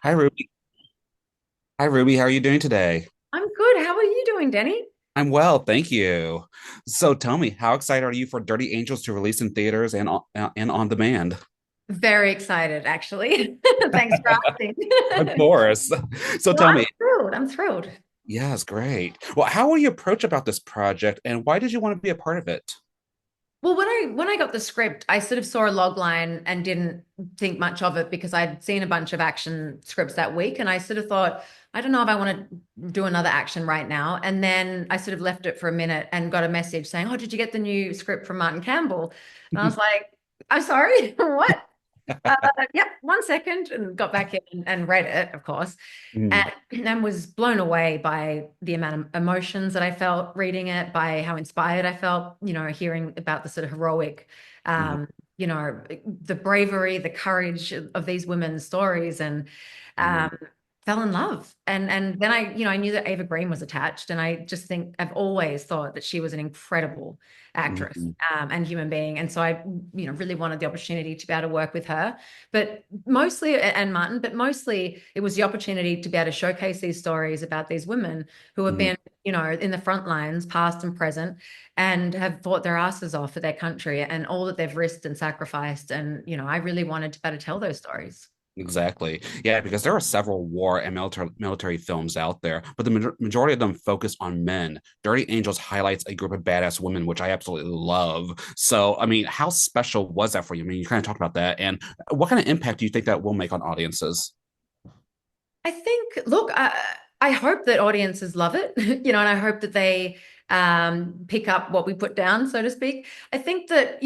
Hi, Ruby. Hi, Ruby. How are you doing today? I'm good. How are you doing, Denny? I'm well, thank you. So tell me, how excited are you for Dirty Angels to release in theaters and on demand? Very excited, actually. Thanks for asking. Of course. So Well, tell I'm me, thrilled. I'm thrilled. yes, great. Well, how will you approach about this project, and why did you want to be a part of it? Well, when I got the script, I sort of saw a log line and didn't think much of it because I'd seen a bunch of action scripts that week, and I sort of thought, I don't know if I want to do another action right now. And then I sort of left it for a minute and got a message saying, "Oh, did you get the new script from Martin Campbell?" And I was like, "I'm sorry, what?" Uh, yeah, 1 second, and got back in and read it, of course, Mm, and was blown away by the amount of emotions that I felt reading it, by how inspired I felt, hearing about the sort of heroic, mm, um, the bravery, the courage of these women's stories, and mm, um, fell in love. And then I knew that Eva Green was attached, and I just think I've always thought that she was an incredible actress mm, and human being, and so I, really wanted the opportunity to be able to work with her, but mostly and Martin, but mostly it was the opportunity to be able to showcase these stories about these women who have mm. been, in the front lines, past and present, and have fought their asses off for their country and all that they've risked and sacrificed. And, I really wanted to be able to tell those stories. Exactly. Yeah, because there are several war and military films out there, but the majority of them focus on men. Dirty Angels highlights a group of badass women, which I absolutely love. So, I mean, how special was that for you? I mean, you kind of talked about that, and what kind of impact do you think that will make on audiences? I think, look, I hope that audiences love it, and I hope that they pick up what we put down, so to speak. I think that,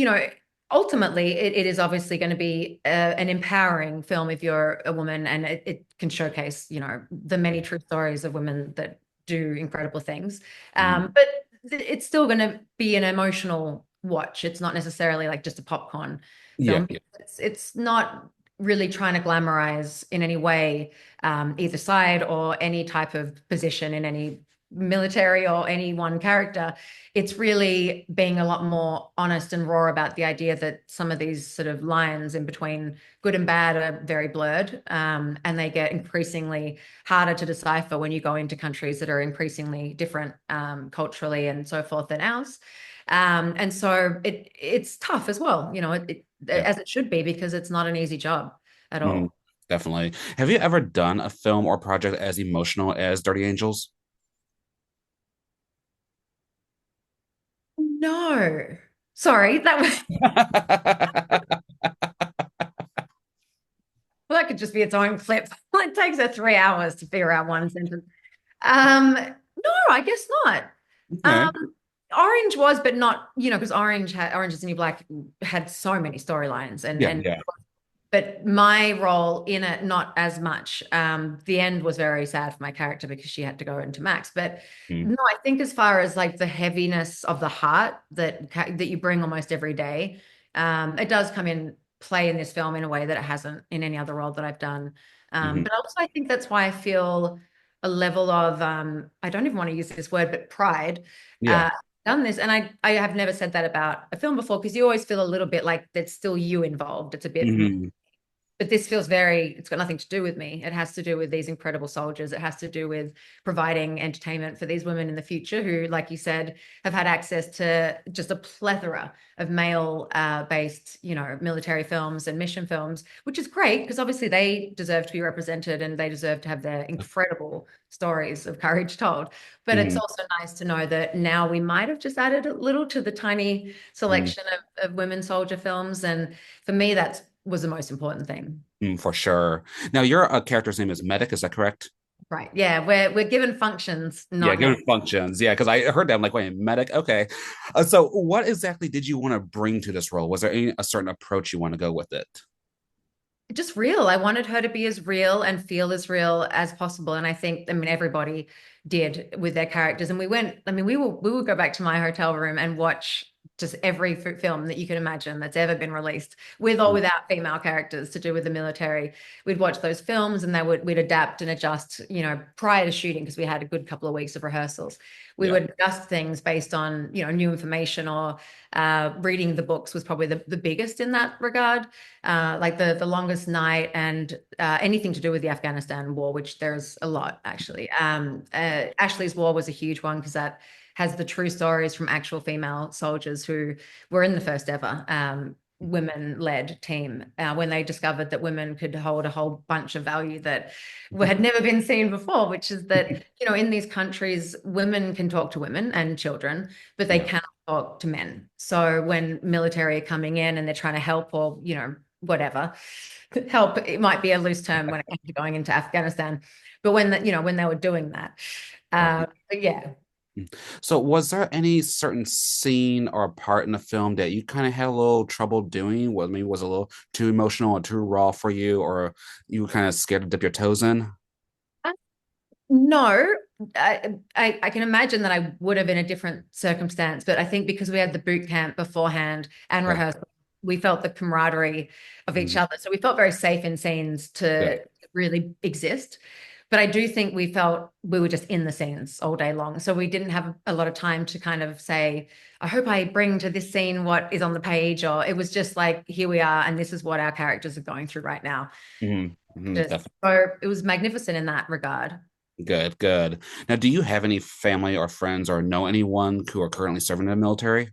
ultimately it is obviously going to be an empowering film if you're a woman, and it can showcase, the many true stories of women that do incredible things. Mhm. But it's still going to be an emotional watch. It's not necessarily like just a popcorn Yeah, film. It's not really trying to glamorize in any way either side or any type of position in any military or any one character. It's really being a lot more honest and raw about the idea that some of these sort of lines in between good and bad are very blurred, and they get increasingly harder to decipher when you go into countries that are increasingly different culturally and so forth than ours. And so it's tough as well, yeah. as it should be, because it's not an easy job at Mhm. all. Definitely. Have you ever done a film or project as emotional as Dirty Angels? No. Sorry, that was well, that could just be its own clip. It takes her 3 hours to figure out one sentence. No, I guess not. Okay. Um, Orange was, but not, because Orange is the New Black had so many storylines, Yeah, and yeah. but my role in it, not as much. The end was very sad for my character because she had to go into Max. But Mm, no, I think as far as like the heaviness of the heart that you bring almost every day, it does come in play in this film in a way that it hasn't in any other role that I've done. mhm. But also, I think that's why I feel a level of I don't even want to use this word, but pride. Yeah. Uh, Done this, and I have never said that about a film before, because you always feel a little bit like there's still you involved. It's a bit, Mhm. but this feels it's got nothing to do with me. It has to do with these incredible soldiers. It has to do with providing entertainment for these women in the future who, like you said, have had access to just a plethora of male based, military films and mission films, which is great because obviously they deserve to be represented and they deserve to have their incredible stories of courage told. But it's Mhm. also nice to know that now we might have just added a little to the tiny Mhm. selection of women soldier films. And for me, that was the most important thing. For sure. Now, your character's name is Medic, is that correct? Right. Yeah, we're given functions, Yeah, not names. given functions. Yeah, because I heard that. I'm like, wait, Medic? Okay. So, what exactly did you want to bring to this role? Was there a certain approach you want to go with it? Just real. I wanted her to be as real and feel as real as possible. And I mean, everybody did with their characters. And we went, I mean, we would go back to my hotel room and watch just every film that you can imagine that's ever been released, with or without female characters, to do with the military. We'd watch those films, and we'd adapt and adjust, prior to shooting, because we had a good couple of weeks of rehearsals. We Yeah. would adjust things based on, new information, or reading the books was probably the biggest in that regard. Like the Longest Night, and anything to do with the Afghanistan war, which there's a lot actually. Ashley's War was a huge one, because that has the true stories from actual female soldiers who were in the first ever women-led team, when they discovered that women could hold a whole bunch of value that had never been seen before, which is that, in these countries, women can talk to women and children, but they Yeah. cannot talk to men. So when military are coming in and they're trying to help, or, whatever, help, it might be a loose term when it comes to going into Afghanistan, but when when they were doing that, Right. but yeah. So, was there any certain scene or part in the film that you kind of had a little trouble doing? What maybe was a little too emotional or too raw for you, or you were kind of scared to dip your toes in? No, I can imagine that I would have in a different circumstance, but I think because we had the boot camp beforehand and Okay. rehearsal, we felt the camaraderie of each Mhm. other. So we felt very safe in scenes Yeah. to really exist. But I do think we felt we were just in the scenes all day long. So we didn't have a lot of time to kind of say, I hope I bring to this scene what is on the page, or it was just like, here we are, and this is what our characters are going through right now. Just, Definitely. so it was magnificent in that regard. Good, good. Now, do you have any family or friends or know anyone who are currently serving in the military?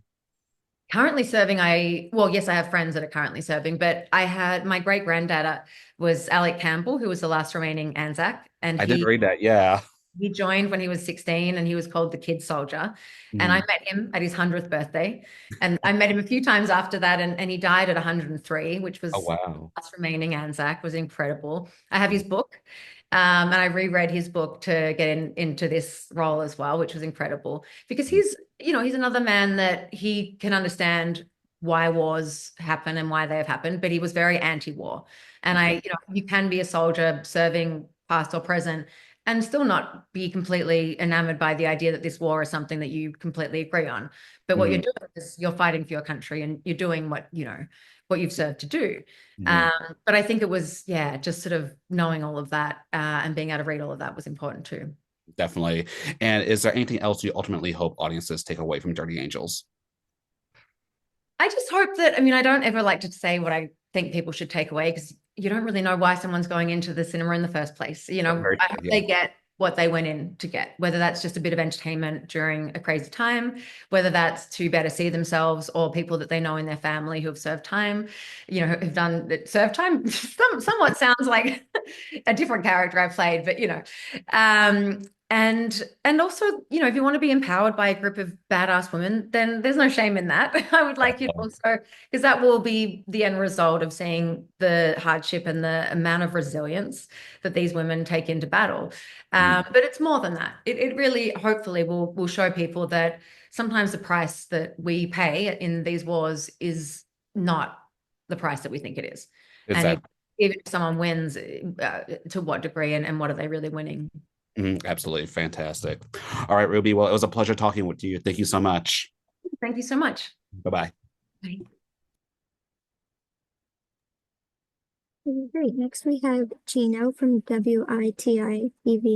Currently serving, well, yes, I have friends that are currently serving, but I had my great granddad was Alec Campbell, who was the last remaining Anzac, and I did he read that. Yeah. he joined when he was 16, and he was called the Kid Soldier. And I Mhm. met him at his 100th birthday. And I met him a few times after that. And he died at 103, which Oh, was wow. last remaining Anzac, was incredible. I have his book. And I reread his book to get into this role as well, which was incredible, because he's another man that he can understand why wars happen and why they have happened, but he was very anti-war. And Okay. you can be a soldier serving past or present and still not be completely enamored by the idea that this war is something that you completely agree on. But what you're Mhm. doing is you're fighting for your country, and you're doing what you've served to do. Mhm. But I think it was, yeah, just sort of knowing all of that, and being able to read all of that was important too. Definitely. And is there anything else you ultimately hope audiences take away from Dirty Angels? I just hope that, I mean, I don't ever like to say what I think people should take away, because you don't really know why someone's going into the cinema in the first place. Very I true. hope Yeah. they get what they went in to get, whether that's just a bit of entertainment during a crazy time, whether that's to better see themselves or people that they know in their family who have served time, who've done served time. Somewhat sounds like a different character I played, but um, and also, if you want to be empowered by a group of badass women, then there's no shame in that. I would like you to Definitely. also, because that will be the end result of seeing the hardship and the amount of resilience that these women take into battle. Mhm. But it's more than that. It really, hopefully, will show people that sometimes the price that we pay in these wars is not the price that we think it is. And Exactly. even if someone wins, to what degree, and what are they really winning? Absolutely fantastic. All right, Ruby. Well, it was a pleasure talking with you. Thank you so much. Thank you so much. Bye bye. Bye. Great. Next we have Gino from WITI